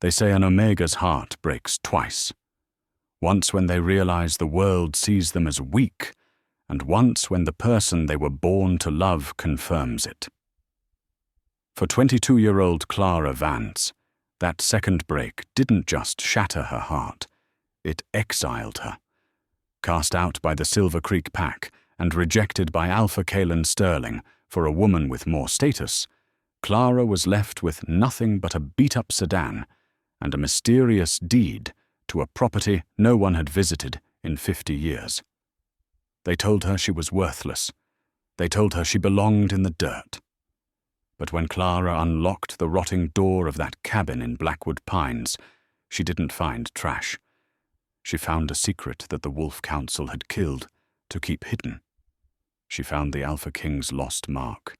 They say an Omega's heart breaks twice. Once when they realize the world sees them as weak, and once when the person they were born to love confirms it. For 22-year-old Clara Vance, that second break didn't just shatter her heart, it exiled her. Cast out by the Silver Creek pack and rejected by Alpha Kaelen Sterling for a woman with more status, Clara was left with nothing but a beat-up sedan and a mysterious deed to a property no one had visited in 50 years. They told her she was worthless. They told her she belonged in the dirt. But when Clara unlocked the rotting door of that cabin in Blackwood Pines, she didn't find trash. She found a secret that the Wolf Council had killed to keep hidden. She found the Alpha King's lost mark,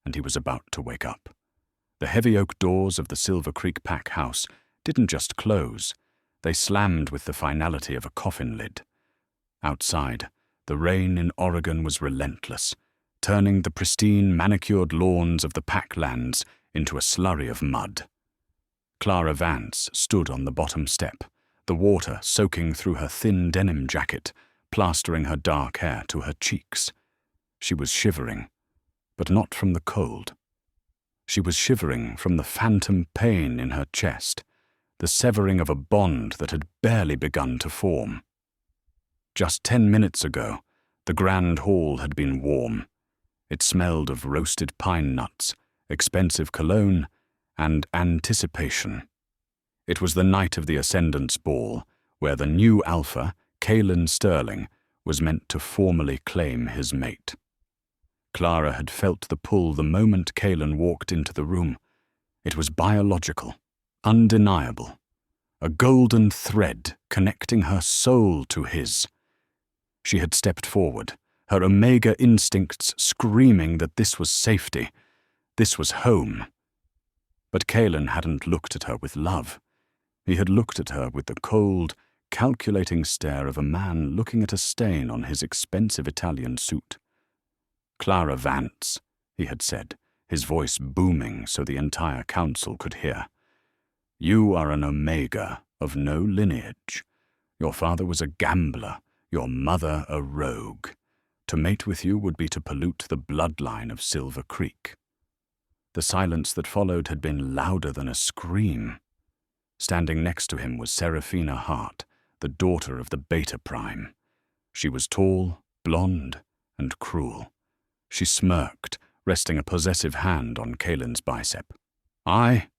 and he was about to wake up. The heavy oak doors of the Silver Creek pack house didn't just close, they slammed with the finality of a coffin lid. Outside, the rain in Oregon was relentless, turning the pristine, manicured lawns of the packlands into a slurry of mud. Clara Vance stood on the bottom step, the water soaking through her thin denim jacket, plastering her dark hair to her cheeks. She was shivering, but not from the cold. She was shivering from the phantom pain in her chest, the severing of a bond that had barely begun to form. Just 10 minutes ago, the grand hall had been warm. It smelled of roasted pine nuts, expensive cologne, and anticipation. It was the night of the Ascendant's ball, where the new Alpha, Kaelen Sterling, was meant to formally claim his mate. Clara had felt the pull the moment Kaelen walked into the room. It was biological, undeniable, a golden thread connecting her soul to his. She had stepped forward, her Omega instincts screaming that this was safety, this was home. But Kaelen hadn't looked at her with love. He had looked at her with the cold, calculating stare of a man looking at a stain on his expensive Italian suit. "Clara Vance," he had said, his voice booming so the entire council could hear. "You are an Omega of no lineage. Your father was a gambler, your mother a rogue. To mate with you would be to pollute the bloodline of Silver Creek." The silence that followed had been louder than a scream. Standing next to him was Serafina Hart, the daughter of the Beta Prime. She was tall, blonde, and cruel. She smirked, resting a possessive hand on Kaelen's bicep. "I,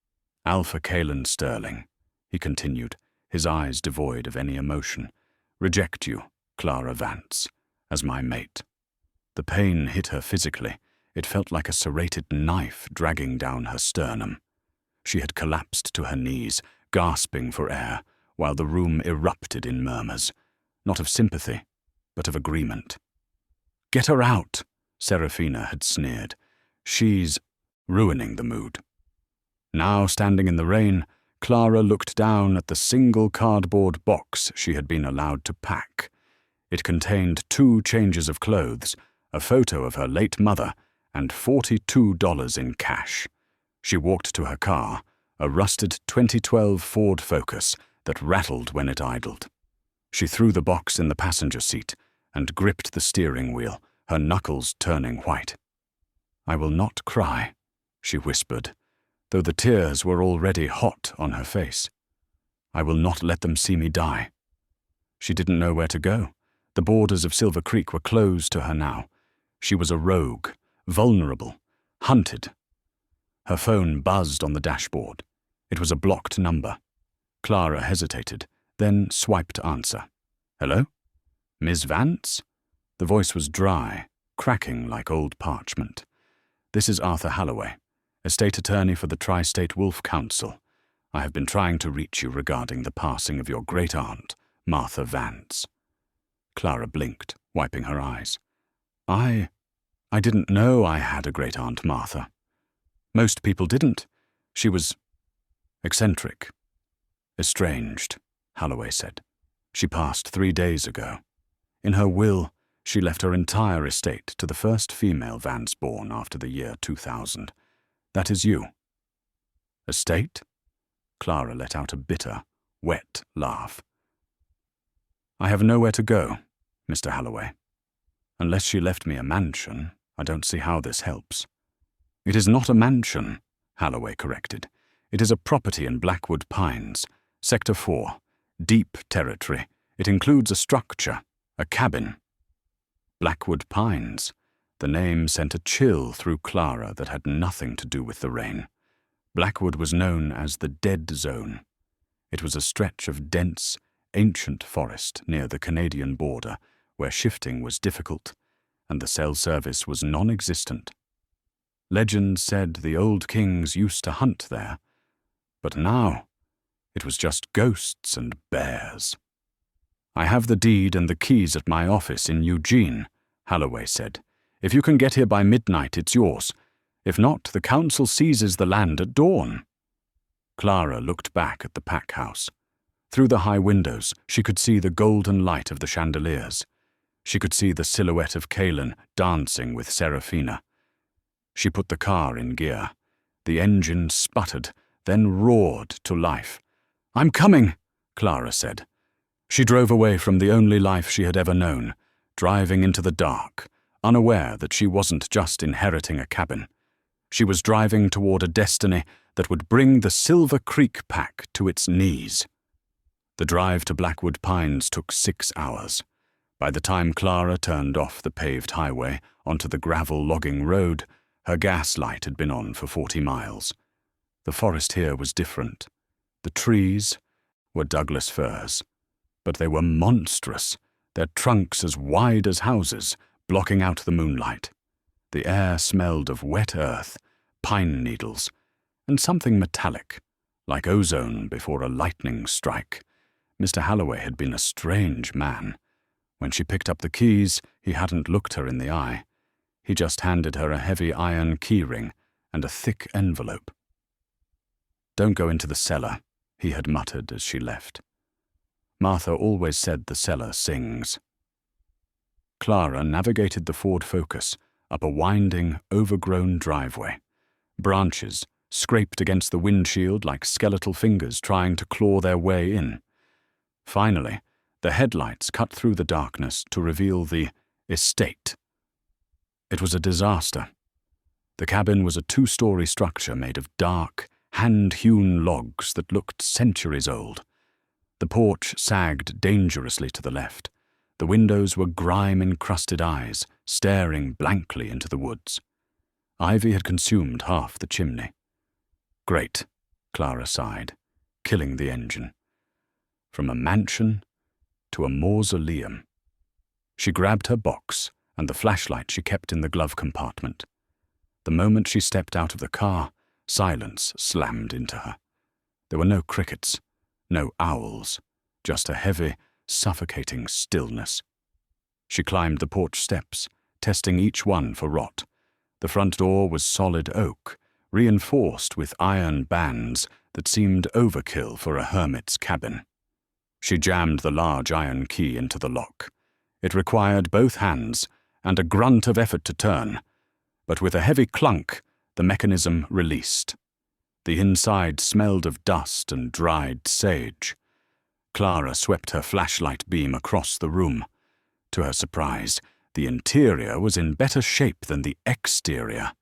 Alpha Kaelen Sterling," he continued, his eyes devoid of any emotion, "reject you, Clara Vance, as my mate." The pain hit her physically. It felt like a serrated knife dragging down her sternum. She had collapsed to her knees, gasping for air, while the room erupted in murmurs, not of sympathy, but of agreement. "Get her out," Serafina had sneered. "She's ruining the mood." Now, standing in the rain, Clara looked down at the single cardboard box she had been allowed to pack. It contained 2 changes of clothes, a photo of her late mother, and $42 in cash. She walked to her car, a rusted 2012 Ford Focus that rattled when it idled. She threw the box in the passenger seat and gripped the steering wheel, her knuckles turning white. "I will not cry," she whispered, though the tears were already hot on her face. "I will not let them see me die." She didn't know where to go. The borders of Silver Creek were closed to her now. She was a rogue, vulnerable, hunted. Her phone buzzed on the dashboard. It was a blocked number. Clara hesitated, then swiped answer. "Hello? Ms. Vance?" The voice was dry, cracking like old parchment. "This is Arthur Halloway, estate attorney for the Tri-State Wolf Council. I have been trying to reach you regarding the passing of your great-aunt, Martha Vance." Clara blinked, wiping her eyes. I didn't know I had a great-aunt Martha. Most people didn't. She was eccentric. Estranged, Halloway said. She passed 3 days ago. In her will, she left her entire estate to the first female Vance born after the year 2000. That is you." "Estate?" Clara let out a bitter, wet laugh. "I have nowhere to go, Mr. Halloway. Unless she left me a mansion, I don't see how this helps." "It is not a mansion," Halloway corrected. "It is a property in Blackwood Pines, Sector 4, deep territory. It includes a structure, a cabin." Blackwood Pines. The name sent a chill through Clara that had nothing to do with the rain. Blackwood was known as the Dead Zone. It was a stretch of dense, ancient forest near the Canadian border where shifting was difficult and the cell service was non-existent. Legend said the old kings used to hunt there, but now it was just ghosts and bears. "I have the deed and the keys at my office in Eugene," Halloway said. "If you can get here by midnight, it's yours. If not, the council seizes the land at dawn." Clara looked back at the pack house. Through the high windows, she could see the golden light of the chandeliers. She could see the silhouette of Kaelen dancing with Serafina. She put the car in gear. The engine sputtered, then roared to life. "I'm coming," Clara said. She drove away from the only life she had ever known, driving into the dark, unaware that she wasn't just inheriting a cabin. She was driving toward a destiny that would bring the Silver Creek pack to its knees. The drive to Blackwood Pines took 6 hours. By the time Clara turned off the paved highway onto the gravel logging road, her gas light had been on for 40 miles. The forest here was different. The trees were Douglas firs, but they were monstrous, their trunks as wide as houses, blocking out the moonlight. The air smelled of wet earth, pine needles, and something metallic, like ozone before a lightning strike. Mr. Halloway had been a strange man. When she picked up the keys, he hadn't looked her in the eye. He just handed her a heavy iron keyring and a thick envelope. "Don't go into the cellar," he had muttered as she left. "Martha always said the cellar sings." Clara navigated the Ford Focus up a winding, overgrown driveway. Branches scraped against the windshield like skeletal fingers trying to claw their way in. Finally, the headlights cut through the darkness to reveal the estate. It was a disaster. The cabin was a 2-story structure made of dark, hand-hewn logs that looked centuries old. The porch sagged dangerously to the left. The windows were grime-encrusted eyes, staring blankly into the woods. Ivy had consumed half the chimney. "Great," Clara sighed, killing the engine. From a mansion to a mausoleum. She grabbed her box and the flashlight she kept in the glove compartment. The moment she stepped out of the car, silence slammed into her. There were no crickets, no owls, just a heavy, suffocating stillness. She climbed the porch steps, testing each one for rot. The front door was solid oak, reinforced with iron bands that seemed overkill for a hermit's cabin. She jammed the large iron key into the lock. It required both hands and a grunt of effort to turn, but with a heavy clunk, the mechanism released. The inside smelled of dust and dried sage. Clara swept her flashlight beam across the room. To her surprise, the interior was in better shape than the exterior.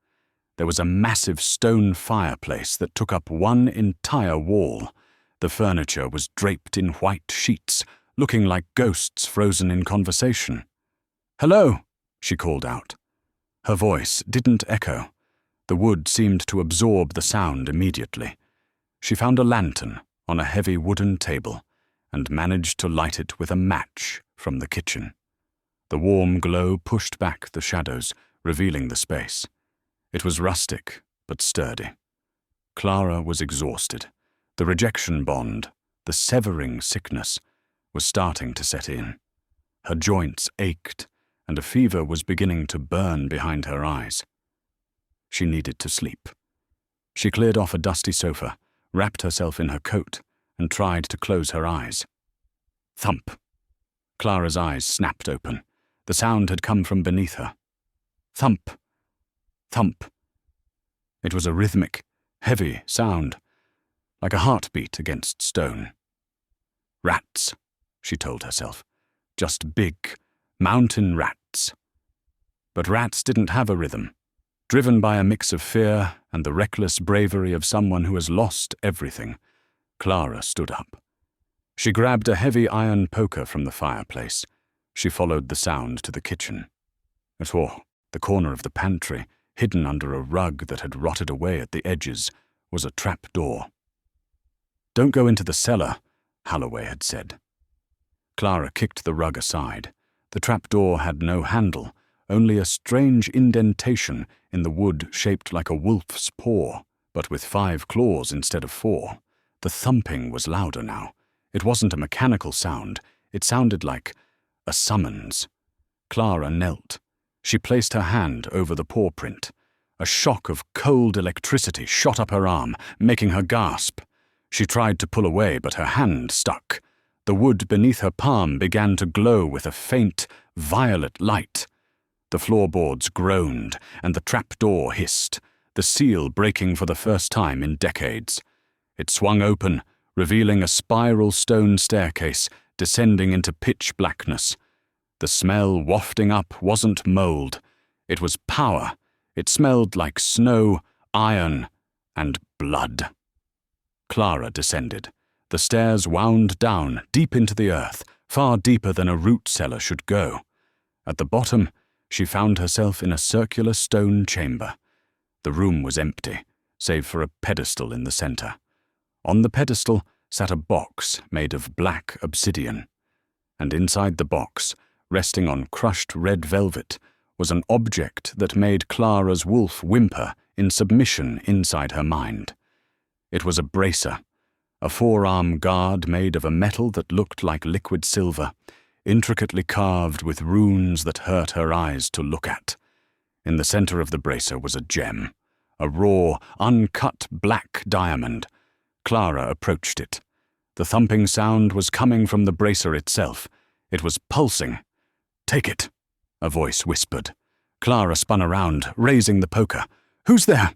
There was a massive stone fireplace that took up one entire wall. The furniture was draped in white sheets, looking like ghosts frozen in conversation. "Hello," she called out. Her voice didn't echo. The wood seemed to absorb the sound immediately. She found a lantern on a heavy wooden table and managed to light it with a match from the kitchen. The warm glow pushed back the shadows, revealing the space. It was rustic, but sturdy. Clara was exhausted. The rejection bond, the severing sickness, was starting to set in. Her joints ached, and a fever was beginning to burn behind her eyes. She needed to sleep. She cleared off a dusty sofa, wrapped herself in her coat, and tried to close her eyes. Thump. Clara's eyes snapped open. The sound had come from beneath her. Thump. Thump. It was a rhythmic, heavy sound, like a heartbeat against stone. Rats, she told herself. Just big, mountain rats. But rats didn't have a rhythm. Driven by a mix of fear and the reckless bravery of someone who has lost everything, Clara stood up. She grabbed a heavy iron poker from the fireplace. She followed the sound to the kitchen. At the corner of the pantry, hidden under a rug that had rotted away at the edges, was a trap door. "Don't go into the cellar," Holloway had said. Clara kicked the rug aside. The trap door had no handle, only a strange indentation in the wood shaped like a wolf's paw, but with 5 claws instead of 4. The thumping was louder now. It wasn't a mechanical sound. It sounded like a summons. Clara knelt. She placed her hand over the paw print. A shock of cold electricity shot up her arm, making her gasp. She tried to pull away, but her hand stuck. The wood beneath her palm began to glow with a faint, violet light. The floorboards groaned, and the trapdoor hissed, the seal breaking for the first time in decades. It swung open, revealing a spiral stone staircase descending into pitch blackness. The smell wafting up wasn't mold. It was power. It smelled like snow, iron, and blood. Clara descended. The stairs wound down, deep into the earth, far deeper than a root cellar should go. At the bottom, she found herself in a circular stone chamber. The room was empty, save for a pedestal in the center. On the pedestal sat a box made of black obsidian. And inside the box, resting on crushed red velvet, was an object that made Clara's wolf whimper in submission inside her mind. It was a bracer, a forearm guard made of a metal that looked like liquid silver, intricately carved with runes that hurt her eyes to look at. In the center of the bracer was a gem, a raw, uncut black diamond. Clara approached it. The thumping sound was coming from the bracer itself. It was pulsing. "Take it," a voice whispered. Clara spun around, raising the poker. "Who's there?"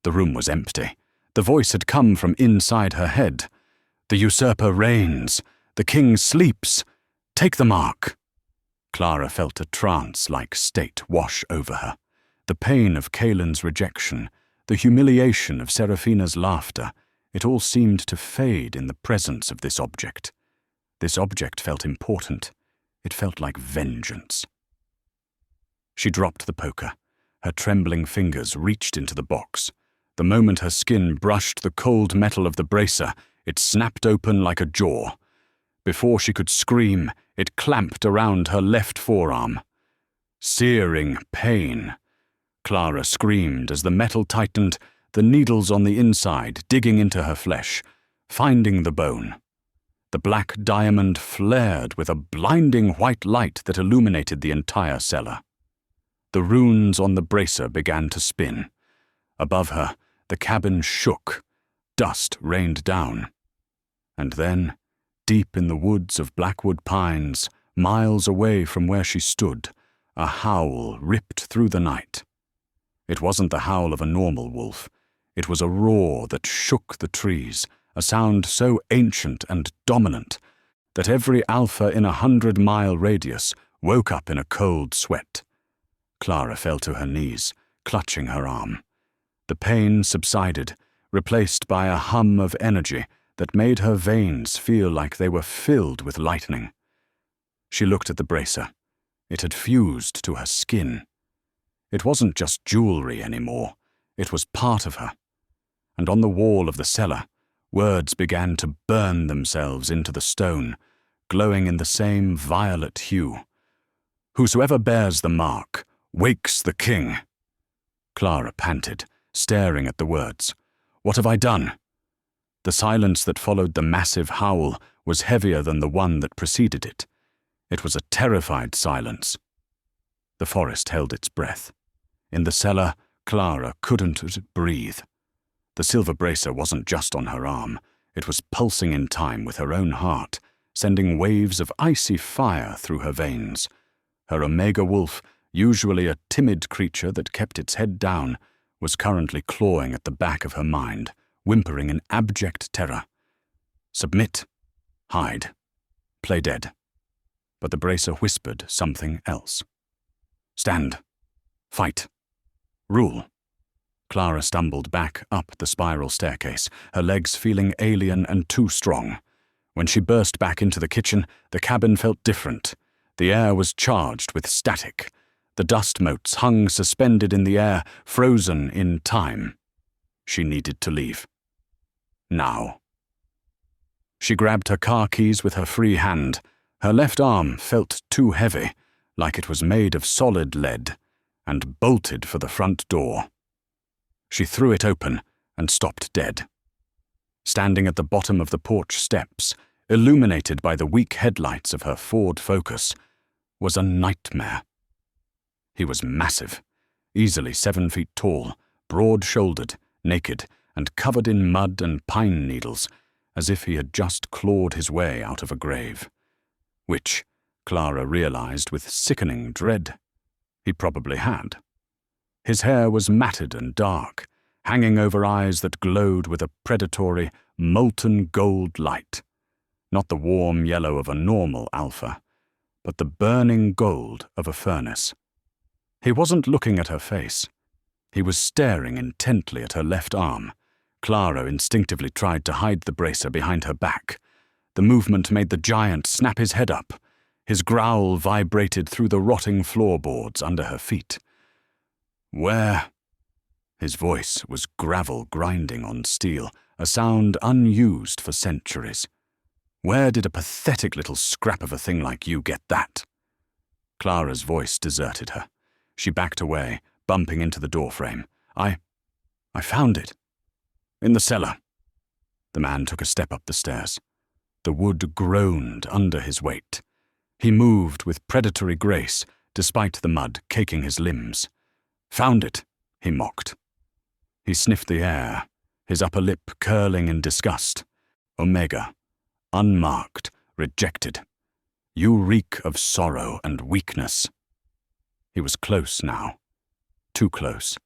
The room was empty. The voice had come from inside her head. "The usurper reigns. The king sleeps. Take the mark." Clara felt a trance-like state wash over her. The pain of Kaelen's rejection, the humiliation of Seraphina's laughter, it all seemed to fade in the presence of this object. This object felt important. It felt like vengeance. She dropped the poker. Her trembling fingers reached into the box. The moment her skin brushed the cold metal of the bracer, it snapped open like a jaw. Before she could scream, it clamped around her left forearm. Searing pain. Clara screamed as the metal tightened, the needles on the inside digging into her flesh, finding the bone. The black diamond flared with a blinding white light that illuminated the entire cellar. The runes on the bracer began to spin. Above her, the cabin shook. Dust rained down. And then, deep in the woods of blackwood pines, miles away from where she stood, a howl ripped through the night. It wasn't the howl of a normal wolf. It was a roar that shook the trees, a sound so ancient and dominant that every alpha in 100-mile radius woke up in a cold sweat. Clara fell to her knees, clutching her arm. The pain subsided, replaced by a hum of energy that made her veins feel like they were filled with lightning. She looked at the bracer. It had fused to her skin. It wasn't just jewelry anymore. It was part of her. And on the wall of the cellar, words began to burn themselves into the stone, glowing in the same violet hue. "Whosoever bears the mark wakes the king." Clara panted, staring at the words. "What have I done?" The silence that followed the massive howl was heavier than the one that preceded it. It was a terrified silence. The forest held its breath. In the cellar, Clara couldn't breathe. The silver bracer wasn't just on her arm. It was pulsing in time with her own heart, sending waves of icy fire through her veins. Her omega wolf, usually a timid creature that kept its head down, was currently clawing at the back of her mind, whimpering in abject terror. Submit, hide, play dead. But the bracer whispered something else. Stand, fight, rule. Clara stumbled back up the spiral staircase, her legs feeling alien and too strong. When she burst back into the kitchen, the cabin felt different. The air was charged with static. The dust motes hung suspended in the air, frozen in time. She needed to leave. Now. She grabbed her car keys with her free hand. Her left arm felt too heavy, like it was made of solid lead, and bolted for the front door. She threw it open and stopped dead. Standing at the bottom of the porch steps, illuminated by the weak headlights of her Ford Focus, was a nightmare. He was massive, easily 7 feet tall, broad-shouldered, naked, and covered in mud and pine needles, as if he had just clawed his way out of a grave. Which, Clara realized with sickening dread, he probably had. His hair was matted and dark, hanging over eyes that glowed with a predatory, molten gold light. Not the warm yellow of a normal alpha, but the burning gold of a furnace. He wasn't looking at her face. He was staring intently at her left arm. Clara instinctively tried to hide the bracer behind her back. The movement made the giant snap his head up. His growl vibrated through the rotting floorboards under her feet. Where? His voice was gravel grinding on steel, a sound unused for centuries. Where did a pathetic little scrap of a thing like you get that? Clara's voice deserted her. She backed away, bumping into the doorframe. I found it. In the cellar. The man took a step up the stairs. The wood groaned under his weight. He moved with predatory grace, despite the mud caking his limbs. Found it, he mocked. He sniffed the air, his upper lip curling in disgust. Omega. Unmarked, rejected. You reek of sorrow and weakness. He was close now. Too close.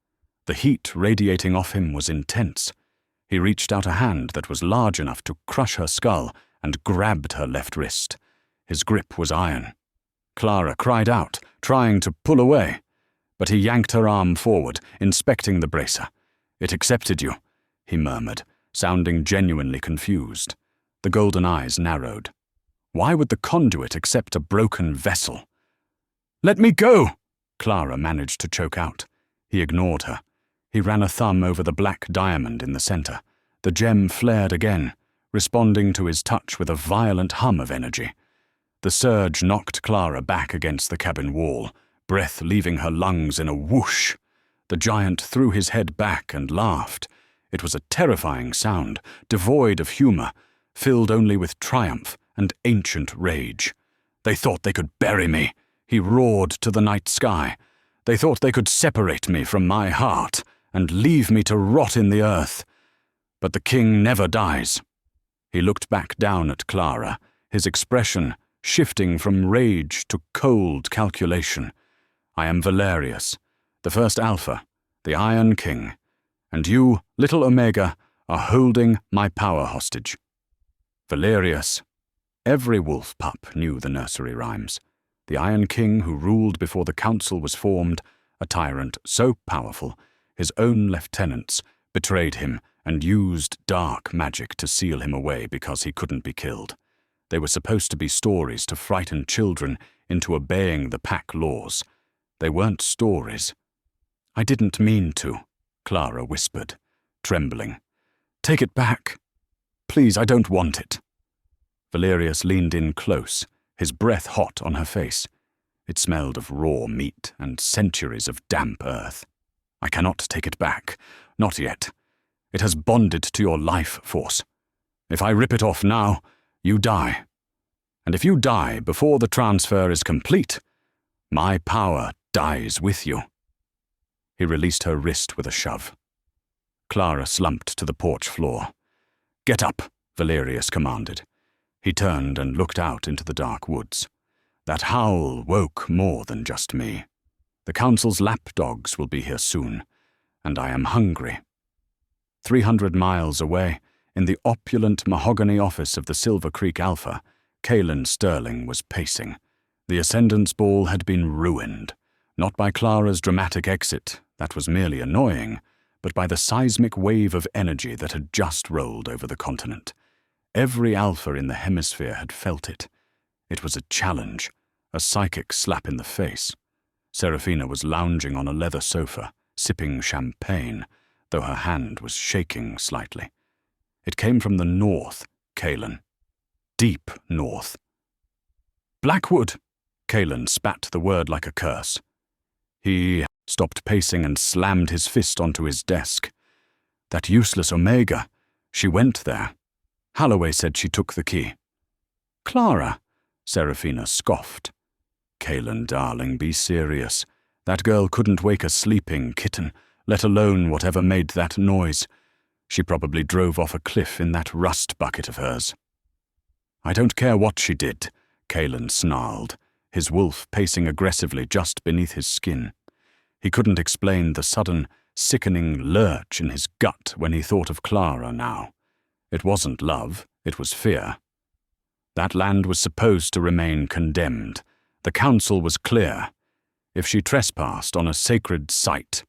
The heat radiating off him was intense. He reached out a hand that was large enough to crush her skull and grabbed her left wrist. His grip was iron. Clara cried out, trying to pull away. But he yanked her arm forward, inspecting the bracer. It accepted you, he murmured, sounding genuinely confused. The golden eyes narrowed. Why would the conduit accept a broken vessel? Let me go! Clara managed to choke out. He ignored her. He ran a thumb over the black diamond in the center. The gem flared again, responding to his touch with a violent hum of energy. The surge knocked Clara back against the cabin wall, breath leaving her lungs in a whoosh. The giant threw his head back and laughed. It was a terrifying sound, devoid of humor, filled only with triumph and ancient rage. They thought they could bury me, he roared to the night sky. They thought they could separate me from my heart and leave me to rot in the earth. But the king never dies. He looked back down at Clara, his expression shifting from rage to cold calculation. I am Valerius, the first Alpha, the Iron King, and you, little Omega, are holding my power hostage. Valerius. Every wolf pup knew the nursery rhymes. The Iron King who ruled before the council was formed, a tyrant so powerful, his own lieutenants betrayed him and used dark magic to seal him away because he couldn't be killed. They were supposed to be stories to frighten children into obeying the pack laws. They weren't stories. I didn't mean to, Clara whispered, trembling. Take it back. Please, I don't want it. Valerius leaned in close, his breath hot on her face. It smelled of raw meat and centuries of damp earth. I cannot take it back. Not yet. It has bonded to your life force. If I rip it off now, you die. And if you die before the transfer is complete, my power dies with you. He released her wrist with a shove. Clara slumped to the porch floor. Get up, Valerius commanded. He turned and looked out into the dark woods. That howl woke more than just me. The council's lapdogs will be here soon, and I am hungry. 300 miles away, in the opulent mahogany office of the Silver Creek Alpha, Kaelen Sterling was pacing. The Ascendant's ball had been ruined, not by Clara's dramatic exit, that was merely annoying, but by the seismic wave of energy that had just rolled over the continent. Every Alpha in the hemisphere had felt it. It was a challenge, a psychic slap in the face. Serafina was lounging on a leather sofa, sipping champagne, though her hand was shaking slightly. It came from the north, Kaelen. Deep north. Blackwood! Kaelen spat the word like a curse. He stopped pacing and slammed his fist onto his desk. That useless Omega. She went there. Holloway said she took the key. Clara, Serafina scoffed. Kaelen, darling, be serious. That girl couldn't wake a sleeping kitten, let alone whatever made that noise. She probably drove off a cliff in that rust bucket of hers. I don't care what she did, Kaelen snarled, his wolf pacing aggressively just beneath his skin. He couldn't explain the sudden, sickening lurch in his gut when he thought of Clara now. It wasn't love, it was fear. That land was supposed to remain condemned. The council was clear. If she trespassed on a sacred site.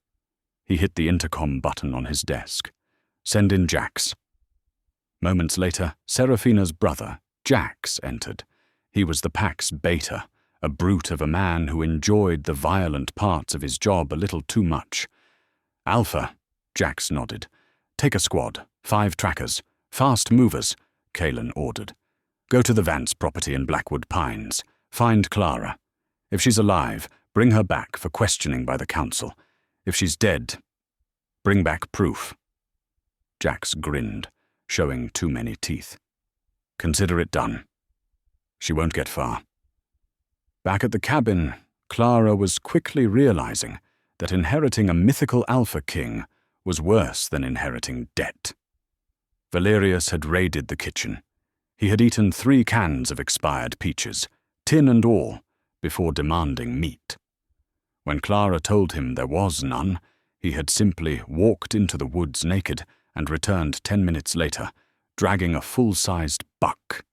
He hit the intercom button on his desk. Send in Jax. Moments later, Serafina's brother, Jax, entered. He was the pack's beta, a brute of a man who enjoyed the violent parts of his job a little too much. Alpha, Jax nodded. Take a squad, 5 trackers, fast movers, Kaelen ordered. Go to the Vance property in Blackwood Pines. Find Clara. If she's alive, bring her back for questioning by the council. If she's dead, bring back proof. Jax grinned, showing too many teeth. Consider it done. She won't get far. Back at the cabin, Clara was quickly realizing that inheriting a mythical Alpha King was worse than inheriting debt. Valerius had raided the kitchen. He had eaten 3 cans of expired peaches, tin and all, before demanding meat. When Clara told him there was none, he had simply walked into the woods naked and returned 10 minutes later, dragging a full-sized buck.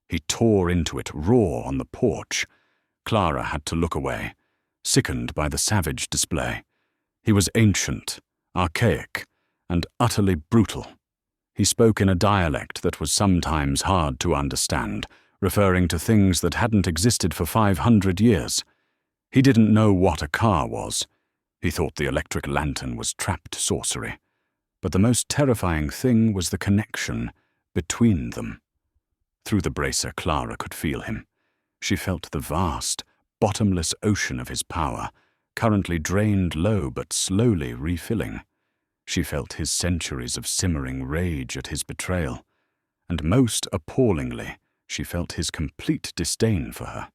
He tore into it raw on the porch. Clara had to look away, sickened by the savage display. He was ancient, archaic, and utterly brutal. He spoke in a dialect that was sometimes hard to understand, referring to things that hadn't existed for 500 years. He didn't know what a car was. He thought the electric lantern was trapped sorcery. But the most terrifying thing was the connection between them. Through the bracer, Clara could feel him. She felt the vast, bottomless ocean of his power, currently drained low but slowly refilling. She felt his centuries of simmering rage at his betrayal, and most appallingly, she felt his complete disdain for her.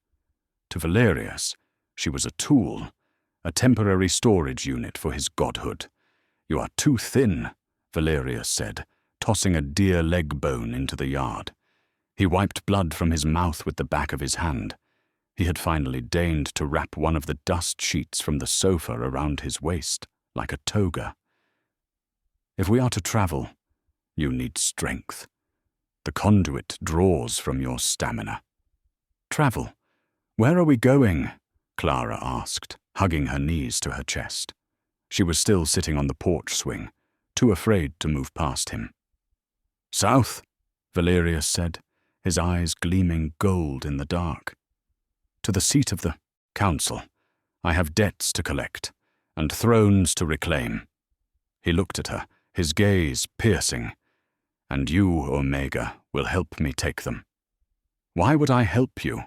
To Valerius, she was a tool, a temporary storage unit for his godhood. You are too thin, Valerius said, tossing a deer leg bone into the yard. He wiped blood from his mouth with the back of his hand. He had finally deigned to wrap one of the dust sheets from the sofa around his waist, like a toga. If we are to travel, you need strength. The conduit draws from your stamina. Travel? Where are we going? Clara asked, hugging her knees to her chest. She was still sitting on the porch swing, too afraid to move past him. South, Valerius said, his eyes gleaming gold in the dark. To the seat of the council. I have debts to collect, and thrones to reclaim. He looked at her, his gaze piercing. And you, Omega, will help me take them. Why would I help you?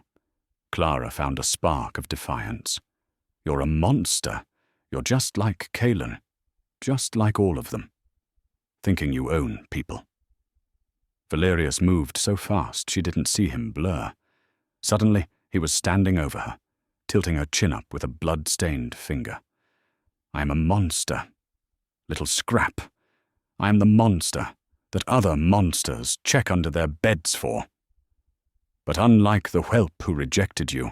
Clara found a spark of defiance. You're a monster. You're just like Kaelen. Just like all of them. Thinking you own people. Valerius moved so fast she didn't see him blur. Suddenly, he was standing over her, tilting her chin up with a blood-stained finger. I am a monster. Little scrap. I am the monster that other monsters check under their beds for. But unlike the whelp who rejected you,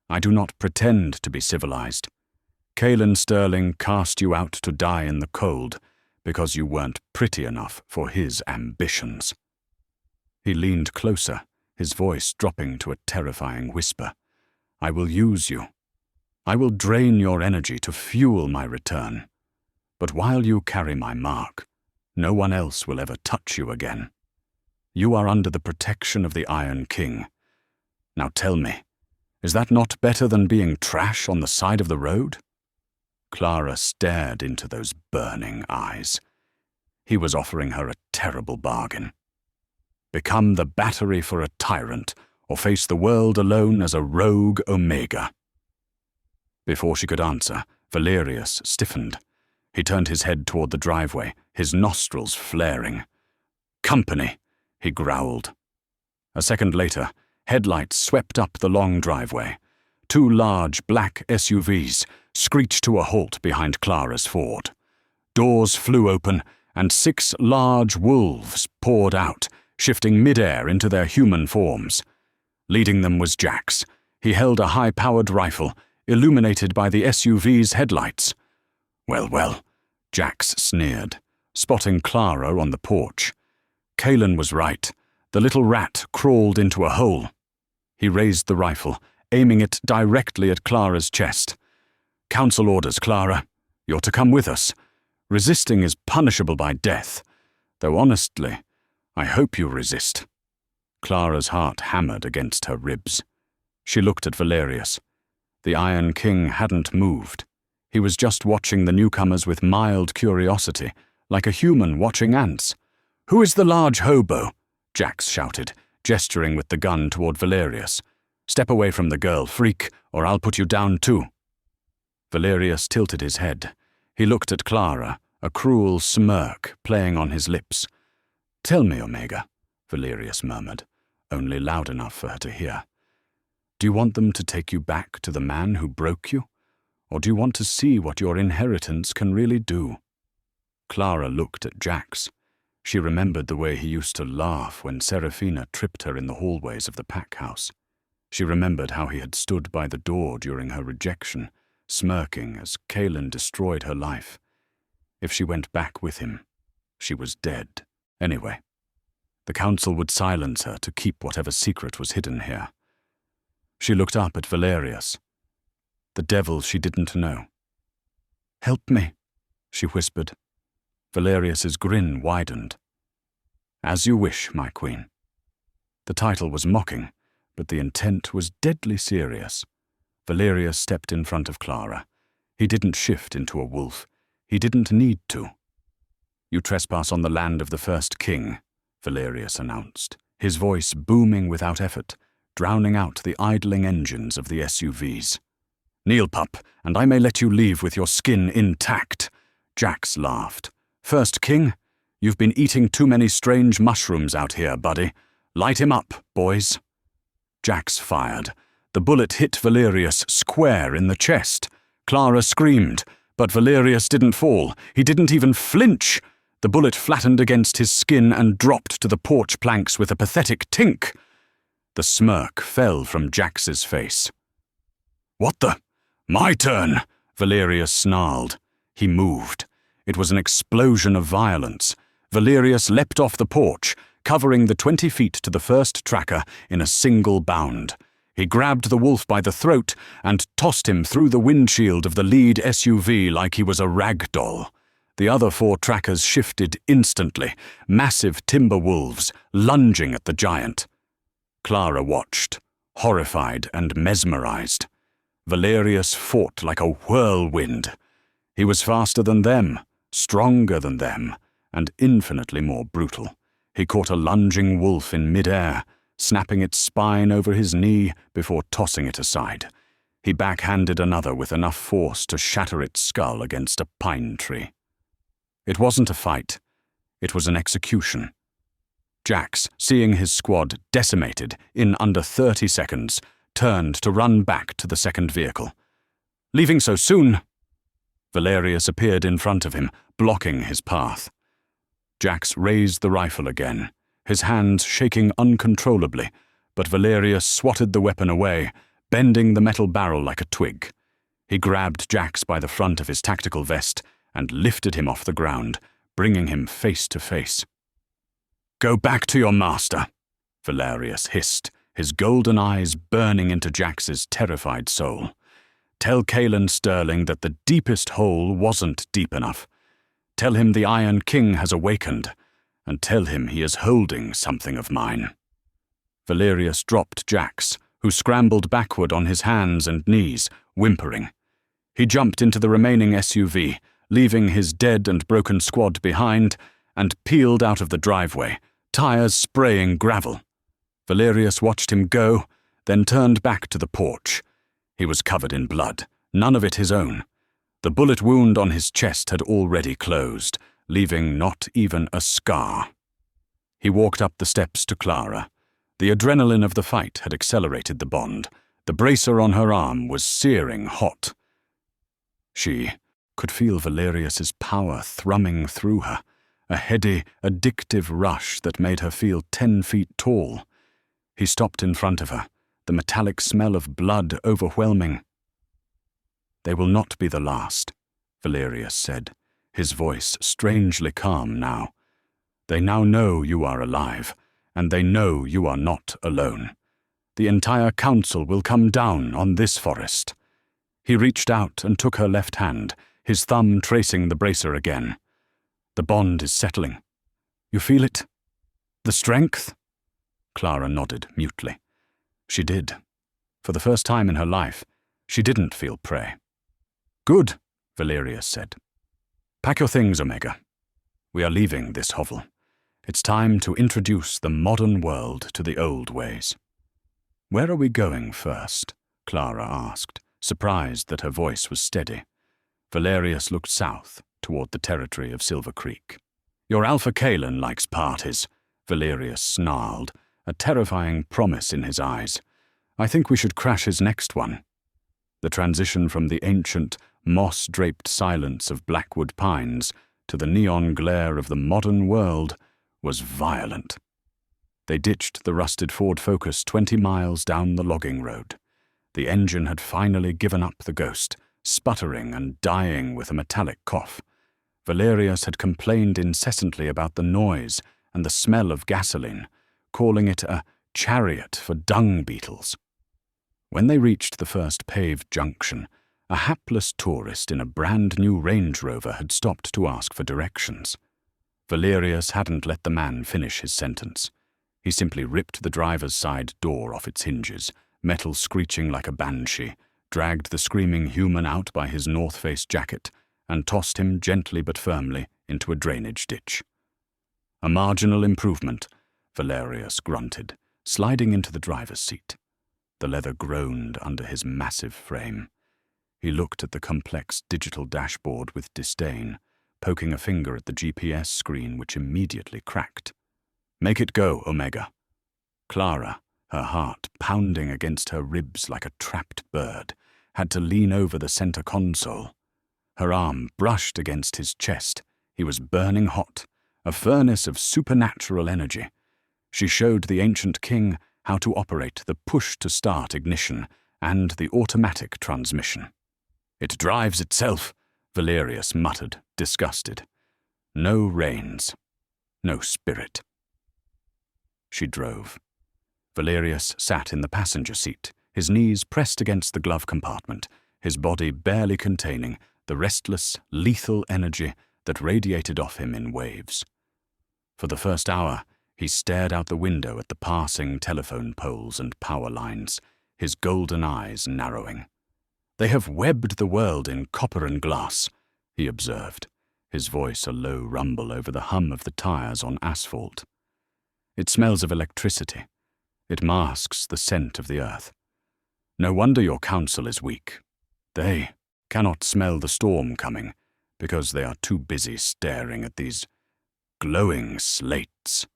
I do not pretend to be civilized. Kaelen Sterling cast you out to die in the cold, because you weren't pretty enough for his ambitions. He leaned closer, his voice dropping to a terrifying whisper. I will use you. I will drain your energy to fuel my return. But while you carry my mark, no one else will ever touch you again. You are under the protection of the Iron King. Now tell me, is that not better than being trash on the side of the road? Clara stared into those burning eyes. He was offering her a terrible bargain. Become the battery for a tyrant, or face the world alone as a rogue Omega. Before she could answer, Valerius stiffened. He turned his head toward the driveway, his nostrils flaring. Company, he growled. A second later, headlights swept up the long driveway. Two large black SUVs screeched to a halt behind Clara's Ford. Doors flew open, and 6 large wolves poured out, shifting mid-air into their human forms. Leading them was Jax. He held a high-powered rifle, illuminated by the SUV's headlights. Well, well, Jax sneered, spotting Clara on the porch. Kaelen was right. The little rat crawled into a hole. He raised the rifle, aiming it directly at Clara's chest. Council orders, Clara. You're to come with us. Resisting is punishable by death. Though honestly, I hope you resist. Clara's heart hammered against her ribs. She looked at Valerius. The Iron King hadn't moved. He was just watching the newcomers with mild curiosity, like a human watching ants. Who is the large hobo? Jax shouted, gesturing with the gun toward Valerius. Step away from the girl, freak, or I'll put you down too. Valerius tilted his head. He looked at Clara, a cruel smirk playing on his lips. Tell me, Omega, Valerius murmured, only loud enough for her to hear. Do you want them to take you back to the man who broke you? Or do you want to see what your inheritance can really do? Clara looked at Jax. She remembered the way he used to laugh when Seraphina tripped her in the hallways of the pack house. She remembered how he had stood by the door during her rejection, smirking as Kaelen destroyed her life. If she went back with him, she was dead. Anyway, the council would silence her to keep whatever secret was hidden here. She looked up at Valerius. The devil she didn't know. Help me, she whispered. Valerius's grin widened. As you wish, my queen. The title was mocking, but the intent was deadly serious. Valerius stepped in front of Clara. He didn't shift into a wolf. He didn't need to. You trespass on the land of the first king, Valerius announced, his voice booming without effort, drowning out the idling engines of the SUVs. Kneel, pup, and I may let you leave with your skin intact. Jax laughed. First king? You've been eating too many strange mushrooms out here, buddy. Light him up, boys. Jax fired. The bullet hit Valerius square in the chest. Clara screamed, but Valerius didn't fall. He didn't even flinch. The bullet flattened against his skin and dropped to the porch planks with a pathetic tink. The smirk fell from Jax's face. What the? My turn, Valerius snarled. He moved. It was an explosion of violence. Valerius leapt off the porch, covering the 20 feet to the first tracker in a single bound. He grabbed the wolf by the throat and tossed him through the windshield of the lead SUV like he was a rag doll. The other 4 trackers shifted instantly, massive timber wolves lunging at the giant. Clara watched, horrified and mesmerized. Valerius fought like a whirlwind. He was faster than them, stronger than them, and infinitely more brutal. He caught a lunging wolf in mid-air, snapping its spine over his knee before tossing it aside. He backhanded another with enough force to shatter its skull against a pine tree. It wasn't a fight. It was an execution. Jax, seeing his squad decimated in under 30 seconds, turned to run back to the second vehicle. Leaving so soon? Valerius appeared in front of him, blocking his path. Jax raised the rifle again, his hands shaking uncontrollably, but Valerius swatted the weapon away, bending the metal barrel like a twig. He grabbed Jax by the front of his tactical vest and lifted him off the ground, bringing him face to face. "Go back to your master," Valerius hissed, his golden eyes burning into Jax's terrified soul. "Tell Kaelen Sterling that the deepest hole wasn't deep enough. Tell him the Iron King has awakened, and tell him he is holding something of mine." Valerius dropped Jax, who scrambled backward on his hands and knees, whimpering. He jumped into the remaining SUV, leaving his dead and broken squad behind, and peeled out of the driveway, tires spraying gravel. Valerius watched him go, then turned back to the porch. He was covered in blood, none of it his own. The bullet wound on his chest had already closed, leaving not even a scar. He walked up the steps to Clara. The adrenaline of the fight had accelerated the bond. The bracer on her arm was searing hot. She could feel Valerius's power thrumming through her, a heady, addictive rush that made her feel 10 feet tall. He stopped in front of her, the metallic smell of blood overwhelming. "They will not be the last," Valerius said, his voice strangely calm now. "They now know you are alive, and they know you are not alone. The entire council will come down on this forest." He reached out and took her left hand, his thumb tracing the bracer again. "The bond is settling. You feel it? The strength?" Clara nodded mutely. She did. For the first time in her life, she didn't feel prey. "Good," Valerius said. "Pack your things, Omega. We are leaving this hovel. It's time to introduce the modern world to the old ways." "Where are we going first?" Clara asked, surprised that her voice was steady. Valerius looked south, toward the territory of Silver Creek. "Your Alpha Kaelen likes parties," Valerius snarled, a terrifying promise in his eyes. "I think we should crash his next one." The transition from the ancient, moss-draped silence of Blackwood pines to the neon glare of the modern world was violent. They ditched the rusted Ford Focus 20 miles down the logging road. The engine had finally given up the ghost, sputtering and dying with a metallic cough. Valerius had complained incessantly about the noise and the smell of gasoline, calling it a chariot for dung beetles. When they reached the first paved junction, a hapless tourist in a brand-new Range Rover had stopped to ask for directions. Valerius hadn't let the man finish his sentence. He simply ripped the driver's side door off its hinges, metal screeching like a banshee, dragged the screaming human out by his North Face jacket, and tossed him gently but firmly into a drainage ditch. "A marginal improvement," Valerius grunted, sliding into the driver's seat. The leather groaned under his massive frame. He looked at the complex digital dashboard with disdain, poking a finger at the GPS screen, which immediately cracked. "Make it go, Omega." Clara, her heart pounding against her ribs like a trapped bird, had to lean over the center console. Her arm brushed against his chest. He was burning hot, a furnace of supernatural energy. She showed the ancient king how to operate the push-to-start ignition and the automatic transmission. "It drives itself," Valerius muttered, disgusted. "No reins, no spirit." She drove. Valerius sat in the passenger seat, his knees pressed against the glove compartment, his body barely containing the restless, lethal energy that radiated off him in waves. For the first hour, he stared out the window at the passing telephone poles and power lines, his golden eyes narrowing. "They have webbed the world in copper and glass," he observed, his voice a low rumble over the hum of the tires on asphalt. "It smells of electricity. It masks the scent of the earth. No wonder your council is weak. They cannot smell the storm coming because they are too busy staring at these glowing slates."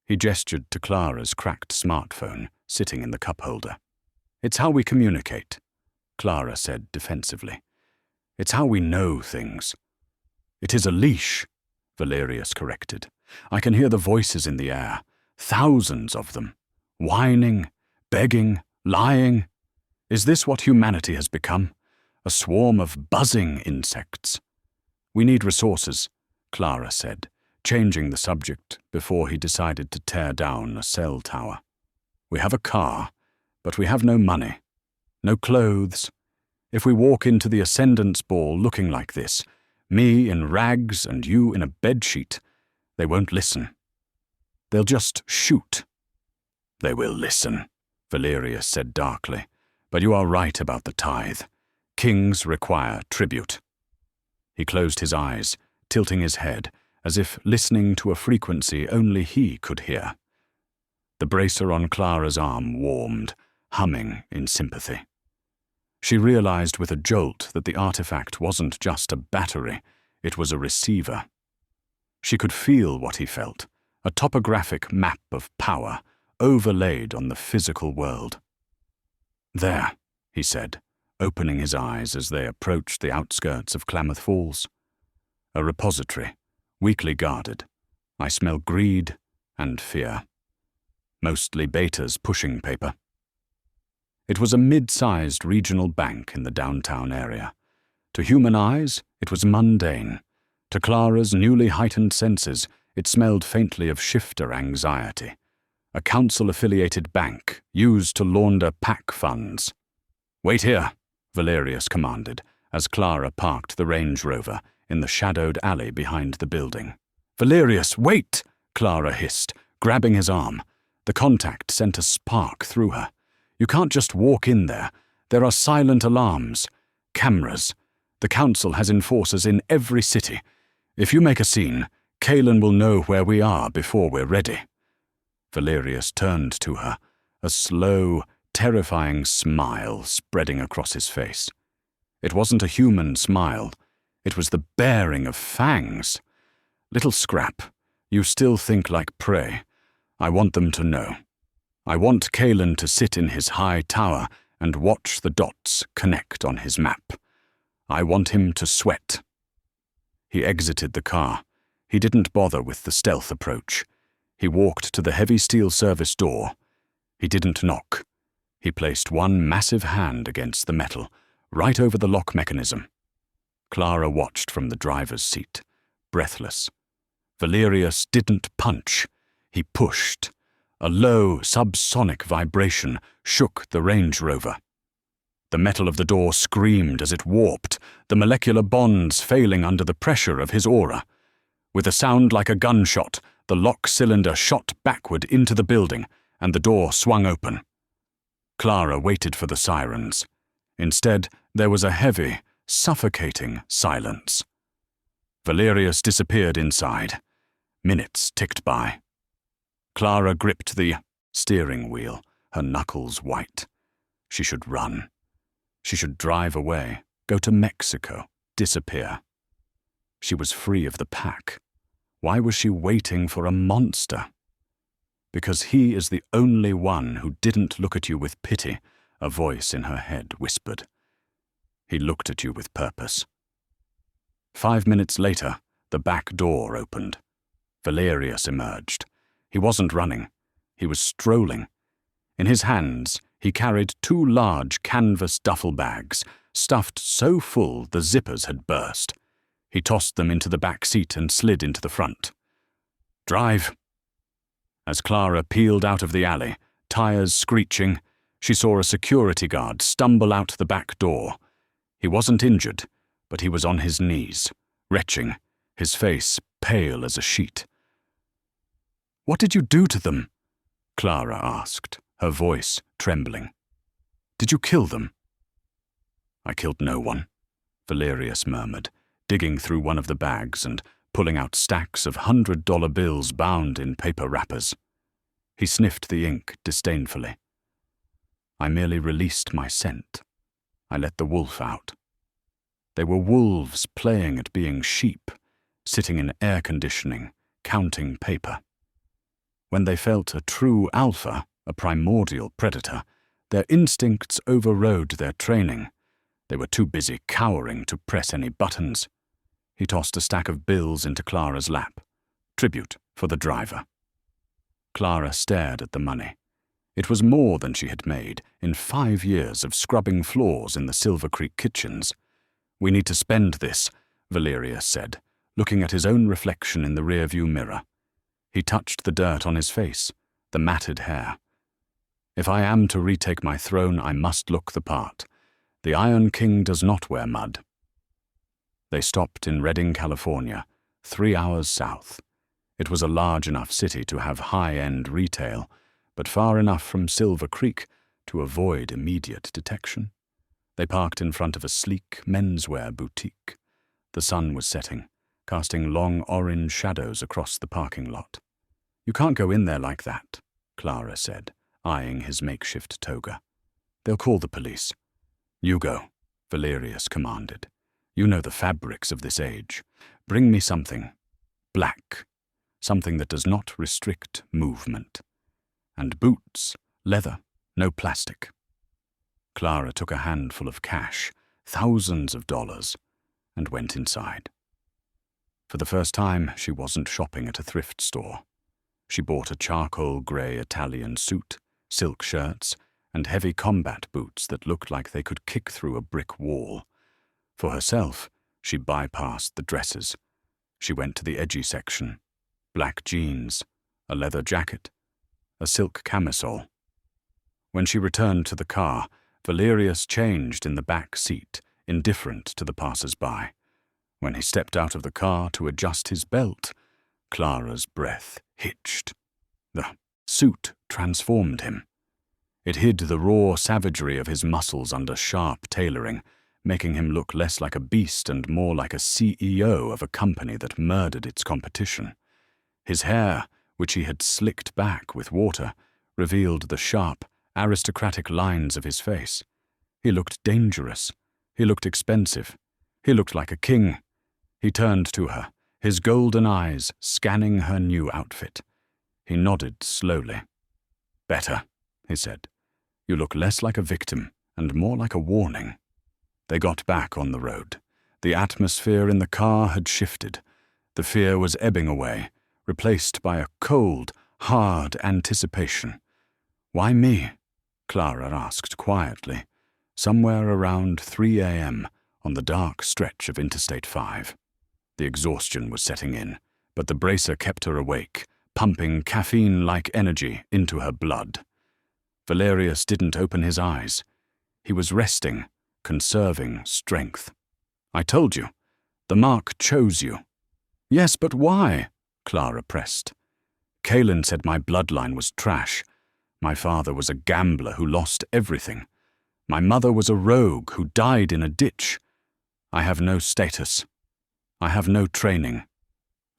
He gestured to Clara's cracked smartphone sitting in the cup holder. "It's how we communicate," Clara said defensively. "It's how we know things." "It is a leash," Valerius corrected. "I can hear the voices in the air, thousands of them, whining, begging, lying. Is this what humanity has become? A swarm of buzzing insects? We need resources, Clara said, changing the subject before he decided to tear down a cell tower. "We have a car, but we have no money, no clothes. If we walk into the Ascendance Ball looking like this, me in rags and you in a bedsheet, they won't listen. They'll just shoot." "They will listen," Valerius said darkly, "but you are right about the tithe. Kings require tribute." He closed his eyes, tilting his head, as if listening to a frequency only he could hear. The bracer on Clara's arm warmed, humming in sympathy. She realized with a jolt that the artifact wasn't just a battery, it was a receiver. She could feel what he felt, a topographic map of power, overlaid on the physical world. "There," he said, opening his eyes as they approached the outskirts of Klamath Falls. "A repository, weakly guarded. I smell greed and fear. Mostly betas pushing paper." It was a mid-sized regional bank in the downtown area. To human eyes, it was mundane. To Clara's newly heightened senses, it smelled faintly of shifter anxiety. A council-affiliated bank used to launder PAC funds. "Wait here," Valerius commanded, as Clara parked the Range Rover in the shadowed alley behind the building. "Valerius, wait!" Clara hissed, grabbing his arm. The contact sent a spark through her. "You can't just walk in there. There are silent alarms. Cameras. The council has enforcers in every city. If you make a scene, Kaelen will know where we are before we're ready." Valerius turned to her, a slow, terrifying smile spreading across his face. It wasn't a human smile. It was the baring of fangs. "Little scrap, you still think like prey. I want them to know. I want Kaelen to sit in his high tower and watch the dots connect on his map. I want him to sweat." He exited the car. He didn't bother with the stealth approach. He walked to the heavy steel service door. He didn't knock. He placed one massive hand against the metal, right over the lock mechanism. Clara watched from the driver's seat, breathless. Valerius didn't punch. He pushed. A low, subsonic vibration shook the Range Rover. The metal of the door screamed as it warped, the molecular bonds failing under the pressure of his aura. With a sound like a gunshot, the lock cylinder shot backward into the building, and the door swung open. Clara waited for the sirens. Instead, there was a heavy, suffocating silence. Valerius disappeared inside. Minutes ticked by. Clara gripped the steering wheel, her knuckles white. She should run. She should drive away, go to Mexico, disappear. She was free of the pack. Why was she waiting for a monster? "Because he is the only one who didn't look at you with pity," a voice in her head whispered. "He looked at you with purpose." 5 minutes later, the back door opened. Valerius emerged. He wasn't running. He was strolling. In his hands, he carried 2 large canvas duffel bags, stuffed so full the zippers had burst. He tossed them into the back seat and slid into the front. "Drive." As Clara peeled out of the alley, tires screeching, she saw a security guard stumble out the back door. He wasn't injured, but he was on his knees, retching, his face pale as a sheet. "What did you do to them?" Clara asked, her voice trembling. "Did you kill them?" "I killed no one," Valerius murmured, digging through one of the bags and pulling out stacks of $100 bills bound in paper wrappers. He sniffed the ink disdainfully. "I merely released my scent. I let the wolf out. They were wolves playing at being sheep, sitting in air conditioning, counting paper. When they felt a true alpha, a primordial predator, their instincts overrode their training. They were too busy cowering to press any buttons." He tossed a stack of bills into Clara's lap. Tribute for the driver. Clara stared at the money. It was more than she had made in 5 years of scrubbing floors in the Silver Creek kitchens. "We need to spend this," Valerius said, looking at his own reflection in the rearview mirror. He touched the dirt on his face, the matted hair. If I am to retake my throne, I must look the part. The Iron King does not wear mud. They stopped in Redding, California, 3 hours south. It was a large enough city to have high-end retail, but far enough from Silver Creek to avoid immediate detection. They parked in front of a sleek menswear boutique. The sun was setting, casting long orange shadows across the parking lot. "You can't go in there like that," Clara said, eyeing his makeshift toga. "They'll call the police." "You go," Valerius commanded. "You know the fabrics of this age. Bring me something black, something that does not restrict movement. And boots, leather, no plastic." Clara took a handful of cash, thousands of dollars, and went inside. For the first time, she wasn't shopping at a thrift store. She bought a charcoal grey Italian suit, silk shirts, and heavy combat boots that looked like they could kick through a brick wall. For herself, she bypassed the dresses. She went to the edgy section. Black jeans, a leather jacket, a silk camisole. When she returned to the car, Valerius changed in the back seat, indifferent to the passers-by. When he stepped out of the car to adjust his belt, Clara's breath hitched. The suit transformed him. It hid the raw savagery of his muscles under sharp tailoring, making him look less like a beast and more like a CEO of a company that murdered its competition. His hair, which he had slicked back with water, revealed the sharp, aristocratic lines of his face. He looked dangerous. He looked expensive. He looked like a king. He turned to her, his golden eyes scanning her new outfit. He nodded slowly. "Better," he said. "You look less like a victim and more like a warning." They got back on the road. The atmosphere in the car had shifted. The fear was ebbing away, replaced by a cold, hard anticipation. "Why me?" Clara asked quietly, somewhere around 3 a.m. on the dark stretch of Interstate 5. The exhaustion was setting in, but the bracer kept her awake, pumping caffeine-like energy into her blood. Valerius didn't open his eyes. He was resting, conserving strength. "I told you. The mark chose you." "Yes, but why?" Clara pressed. "Kaelen said my bloodline was trash. My father was a gambler who lost everything. My mother was a rogue who died in a ditch. I have no status. I have no training."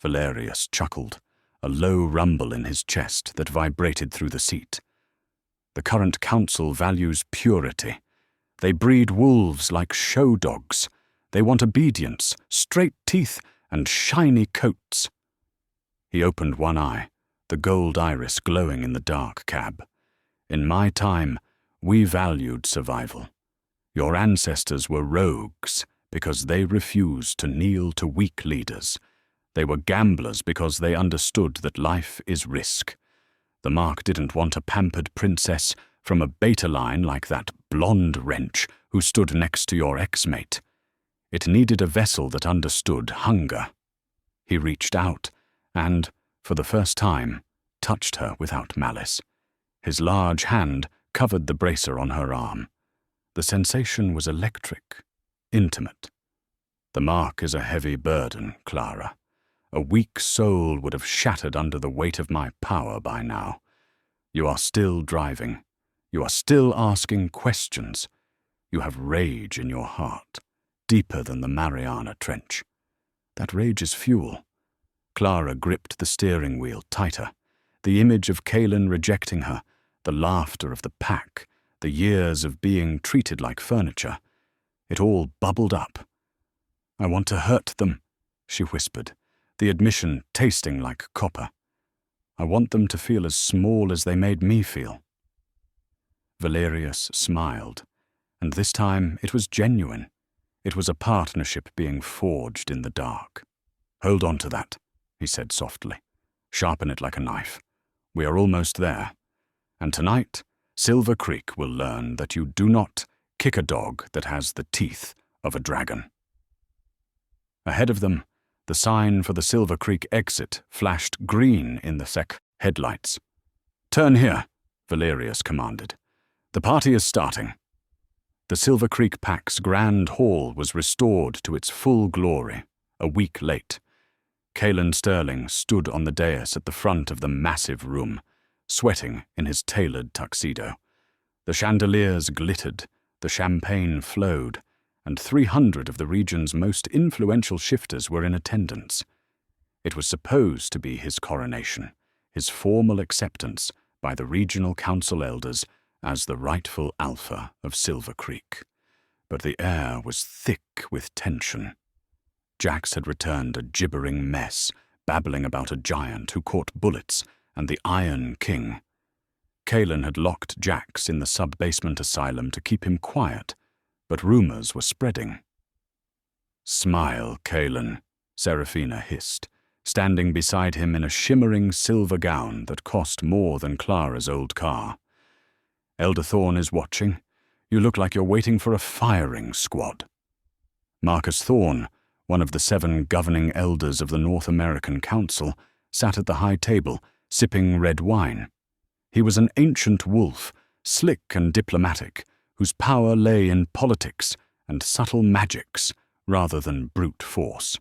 Valerius chuckled, a low rumble in his chest that vibrated through the seat. "The current council values purity. They breed wolves like show dogs. They want obedience, straight teeth, and shiny coats." He opened one eye, the gold iris glowing in the dark cab. "In my time, we valued survival. Your ancestors were rogues because they refused to kneel to weak leaders. They were gamblers because they understood that life is risk. The Mark didn't want a pampered princess from a beta line like that blonde wrench who stood next to your ex-mate. It needed a vessel that understood hunger." He reached out and, for the first time, touched her without malice. His large hand covered the bracer on her arm. The sensation was electric, intimate. "The Mark is a heavy burden, Clara. A weak soul would have shattered under the weight of my power by now. You are still driving. You are still asking questions. You have rage in your heart, deeper than the Mariana Trench. That rage is fuel." Clara gripped the steering wheel tighter. The image of Kaelen rejecting her, the laughter of the pack, the years of being treated like furniture. It all bubbled up. "I want to hurt them," she whispered, the admission tasting like copper. "I want them to feel as small as they made me feel." Valerius smiled, and this time it was genuine. It was a partnership being forged in the dark. "Hold on to that," he said softly. "Sharpen it like a knife. We are almost there. And tonight, Silver Creek will learn that you do not kick a dog that has the teeth of a dragon." Ahead of them, The sign for the Silver Creek exit flashed green in the SEC headlights. "Turn here," Valerius commanded. "The party is starting." The Silver Creek Pack's grand hall was restored to its full glory, a week late. Kaelen Sterling stood on the dais at the front of the massive room, sweating in his tailored tuxedo. The chandeliers glittered, the champagne flowed, and 300 of the region's most influential shifters were in attendance. It was supposed to be his coronation, his formal acceptance by the regional council elders as the rightful alpha of Silver Creek. But the air was thick with tension. Jax had returned a gibbering mess, babbling about a giant who caught bullets and the Iron King. Kaelen had locked Jax in the sub-basement asylum to keep him quiet, but rumors were spreading. "Smile, Kaelen," Seraphina hissed, standing beside him in a shimmering silver gown that cost more than Clara's old car. "Elder Thorn is watching. You look like you're waiting for a firing squad." Marcus Thorn, one of the 7 governing elders of the North American Council, sat at the high table, sipping red wine. He was an ancient wolf, slick and diplomatic, whose power lay in politics and subtle magics rather than brute force.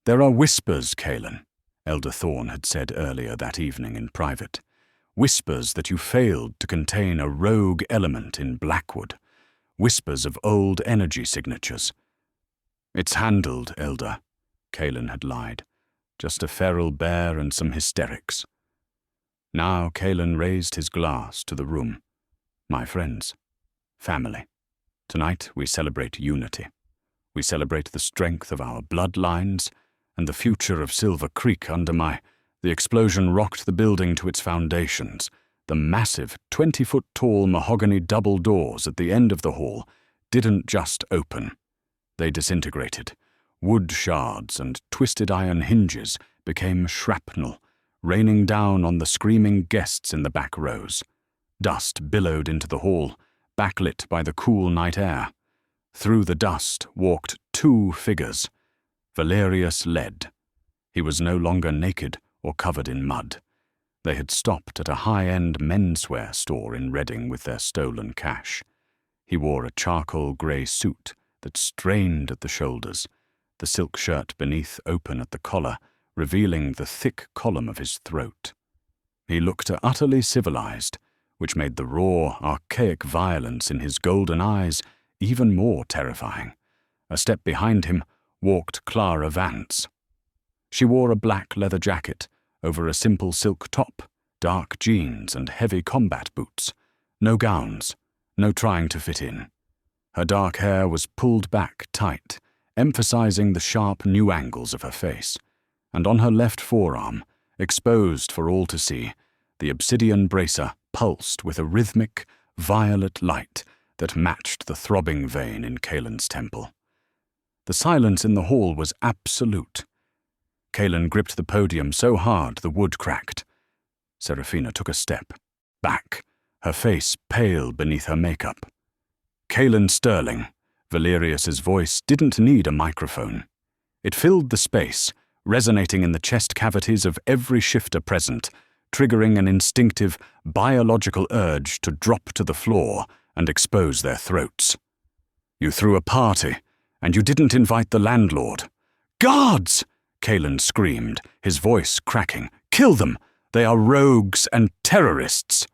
"There are whispers, Kaelen," Elder Thorn had said earlier that evening in private. "Whispers that you failed to contain a rogue element in Blackwood. Whispers of old energy signatures." "It's handled, Elder," Kaelen had lied. "Just a feral bear and some hysterics." Now Kaelen raised his glass to the room. "My friends, family, tonight we celebrate unity. We celebrate the strength of our bloodlines and the future of Silver Creek under my..." The explosion rocked the building to its foundations. The massive 20-foot-tall mahogany double doors at the end of the hall didn't just open. They disintegrated. Wood shards and twisted iron hinges became shrapnel, raining down on the screaming guests in the back rows. Dust billowed into the hall, backlit by the cool night air. Through the dust walked 2 figures. Valerius led. He was no longer naked or covered in mud. They had stopped at a high-end menswear store in Reading with their stolen cash. He wore a charcoal grey suit that strained at the shoulders, the silk shirt beneath open at the collar, revealing the thick column of his throat. He looked utterly civilized, which made the raw, archaic violence in his golden eyes even more terrifying. A step behind him walked Clara Vance. She wore a black leather jacket over a simple silk top, dark jeans and heavy combat boots. No gowns, no trying to fit in. Her dark hair was pulled back tight, emphasizing the sharp new angles of her face, and on her left forearm, exposed for all to see, the obsidian bracer pulsed with a rhythmic, violet light that matched the throbbing vein in Kaelen's temple. The silence in the hall was absolute. Kaelen gripped the podium so hard the wood cracked. Seraphina took a step, back, her face pale beneath her makeup. "Kaelen Sterling," Valerius's voice didn't need a microphone. It filled the space, resonating in the chest cavities of every shifter present, triggering an instinctive, biological urge to drop to the floor and expose their throats. "You threw a party, and you didn't invite the landlord." "Guards!" Kaelen screamed, his voice cracking. "Kill them! They are rogues and terrorists!"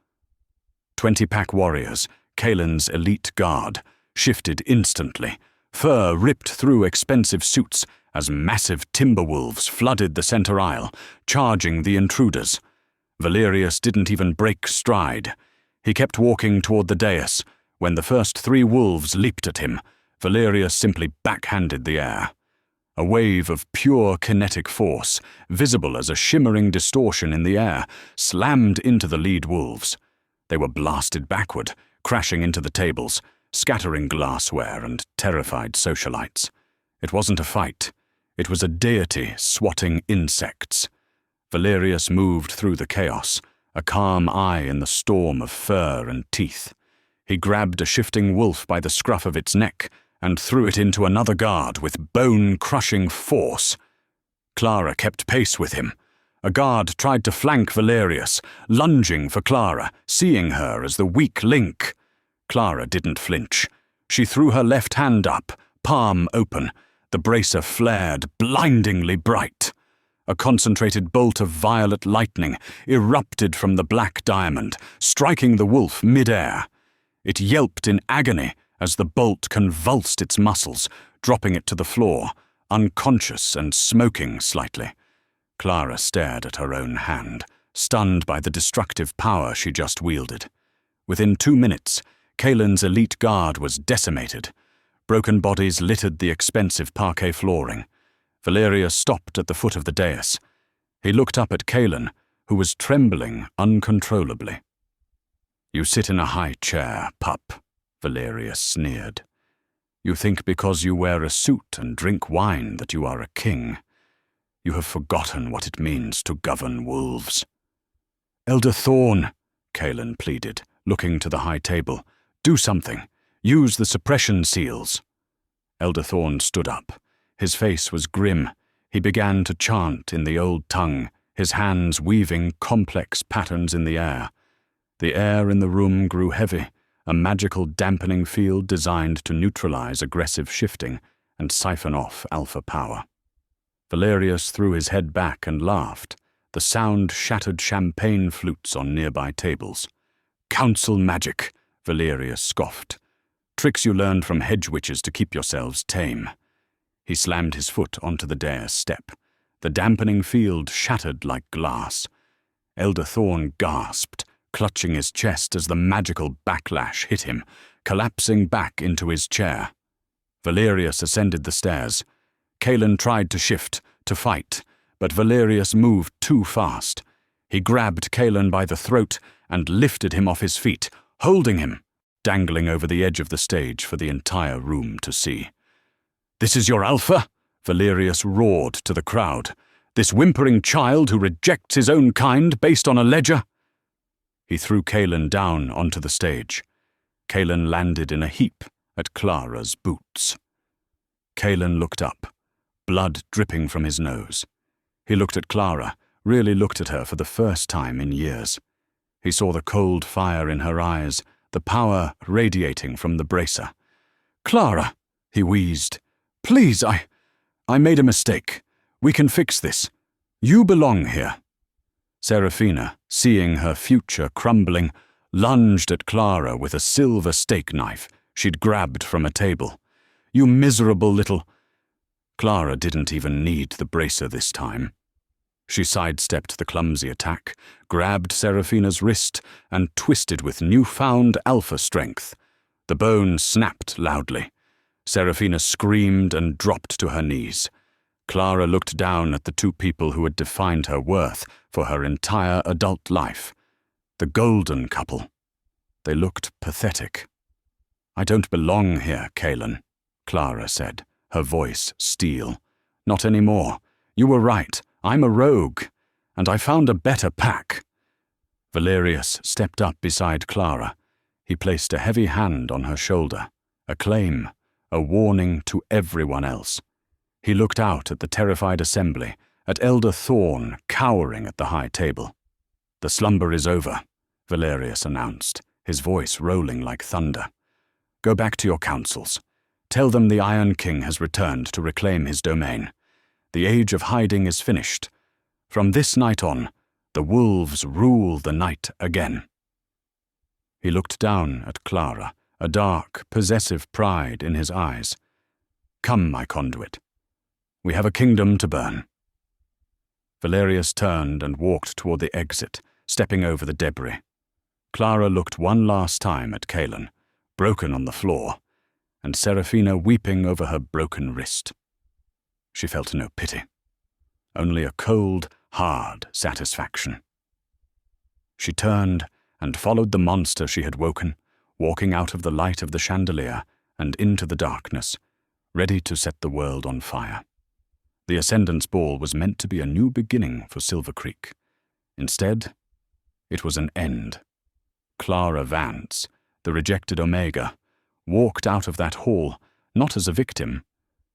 20-pack warriors, Kaelen's elite guard, shifted instantly. Fur ripped through expensive suits as massive timber wolves flooded the center aisle, charging the intruders. Valerius didn't even break stride. He kept walking toward the dais. When the first 3 wolves leaped at him, Valerius simply backhanded the air. A wave of pure kinetic force, visible as a shimmering distortion in the air, slammed into the lead wolves. They were blasted backward, crashing into the tables, scattering glassware and terrified socialites. It wasn't a fight. It was a deity swatting insects. Valerius moved through the chaos, a calm eye in the storm of fur and teeth. He grabbed a shifting wolf by the scruff of its neck and threw it into another guard with bone-crushing force. Clara kept pace with him. A guard tried to flank Valerius, lunging for Clara, seeing her as the weak link. Clara didn't flinch. She threw her left hand up, palm open. The bracer flared, blindingly bright. A concentrated bolt of violet lightning erupted from the black diamond, striking the wolf mid-air. It yelped in agony as the bolt convulsed its muscles, dropping it to the floor, unconscious and smoking slightly. Clara stared at her own hand, stunned by the destructive power she just wielded. Within 2 minutes, Kaelen's elite guard was decimated. Broken bodies littered the expensive parquet flooring. Valerius stopped at the foot of the dais. He looked up at Kaelen, who was trembling uncontrollably. "You sit in a high chair, pup," Valerius sneered. "You think because you wear a suit and drink wine that you are a king. You have forgotten what it means to govern wolves." "Elder Thorn," Kaelen pleaded, looking to the high table. "Do something. Use the suppression seals." Elder Thorn stood up. His face was grim. He began to chant in the old tongue, his hands weaving complex patterns in the air. The air in the room grew heavy, a magical dampening field designed to neutralize aggressive shifting and siphon off alpha power. Valerius threw his head back and laughed. The sound shattered champagne flutes on nearby tables. "Council magic," Valerius scoffed. "Tricks you learned from hedge witches to keep yourselves tame." He slammed his foot onto the dais step. The dampening field shattered like glass. Elder Thorn gasped, clutching his chest as the magical backlash hit him, collapsing back into his chair. Valerius ascended the stairs. Kaelen tried to shift, to fight, but Valerius moved too fast. He grabbed Kaelen by the throat and lifted him off his feet, holding him, dangling over the edge of the stage for the entire room to see. "This is your Alpha?" Valerius roared to the crowd. "This whimpering child who rejects his own kind based on a ledger?" He threw Kaelen down onto the stage. Kaelen landed in a heap at Clara's boots. Kaelen looked up, blood dripping from his nose. He looked at Clara, really looked at her for the first time in years. He saw the cold fire in her eyes, the power radiating from the bracer. "Clara," he wheezed. "Please, I made a mistake. We can fix this. You belong here." Serafina, seeing her future crumbling, lunged at Clara with a silver steak knife she'd grabbed from a table. "You miserable little—" Clara didn't even need the bracer this time. She sidestepped the clumsy attack, grabbed Serafina's wrist, and twisted with newfound alpha strength. The bone snapped loudly. Serafina screamed and dropped to her knees. Clara looked down at the two people who had defined her worth for her entire adult life. The golden couple. They looked pathetic. "I don't belong here, Kaelen," Clara said, her voice steel. "Not anymore. You were right. I'm a rogue, and I found a better pack." Valerius stepped up beside Clara. He placed a heavy hand on her shoulder, a claim, a warning to everyone else. He looked out at the terrified assembly, at Elder Thorn cowering at the high table. "The slumber is over," Valerius announced, his voice rolling like thunder. "Go back to your councils. Tell them the Iron King has returned to reclaim his domain. The age of hiding is finished. From this night on, the wolves rule the night again." He looked down at Clara, a dark, possessive pride in his eyes. "Come, my conduit. We have a kingdom to burn." Valerius turned and walked toward the exit, stepping over the debris. Clara looked one last time at Kaelen, broken on the floor, and Serafina weeping over her broken wrist. She felt no pity, only a cold, hard satisfaction. She turned and followed the monster she had woken, walking out of the light of the chandelier and into the darkness, ready to set the world on fire. The Ascendance Ball was meant to be a new beginning for Silver Creek. Instead, it was an end. Clara Vance, the rejected Omega, walked out of that hall, not as a victim,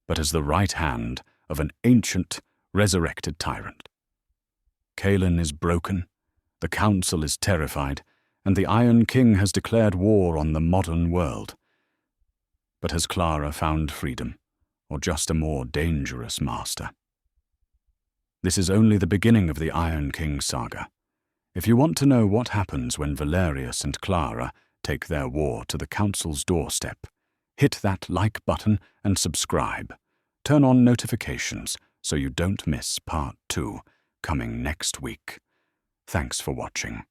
but as the right hand of an ancient, resurrected tyrant. Kaelen is broken, the Council is terrified, and the Iron King has declared war on the modern world. But has Clara found freedom, or just a more dangerous master? This is only the beginning of the Iron King saga. If you want to know what happens when Valerius and Clara take their war to the Council's doorstep, hit that like button and subscribe. Turn on notifications so you don't miss Part 2, coming next week. Thanks for watching.